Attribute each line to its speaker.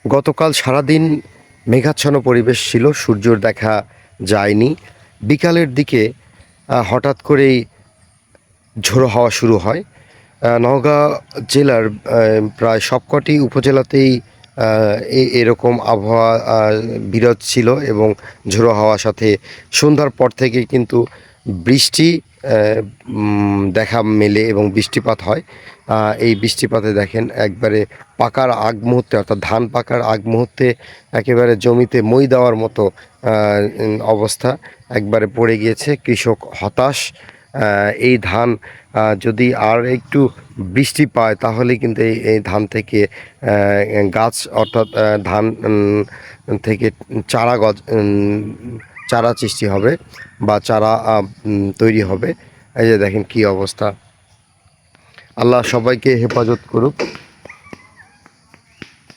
Speaker 1: গতকাল সারাদিন মেঘাচ্ছন্ন পরিবেশ ছিল, সূর্যর দেখা যায়নি। বিকালের দিকে হঠাৎ করেই ঝোড়ো হাওয়া শুরু হয়। নওগাঁ জেলার প্রায় সবকটি উপজেলাতেই এরকম আবহাওয়া বিরাজ ছিল এবং ঝোড়ো হাওয়ার সাথে সন্ধ্যার পর থেকে কিন্তু বৃষ্টি দেখা মেলে এবং বৃষ্টিপাত হয়। এই বৃষ্টিপাতে দেখেন একবারে পাকার আগ মুহূর্তে, অর্থাৎ ধান পাকার আগ মুহূর্তে একেবারে জমিতে মই দেওয়ার মতো অবস্থা একবারে পড়ে গিয়েছে। কৃষক হতাশ। এই ধান যদি আর একটু বৃষ্টি পায় তাহলে কিন্তু এই ধান থেকে গাছ, অর্থাৎ ধান থেকে চারা গজ চারা সৃষ্টি হবে বা চারা তৈরি হবে। এই যে দেখেন কি অবস্থা। আল্লাহ সবাইকে হেফাজত করুক।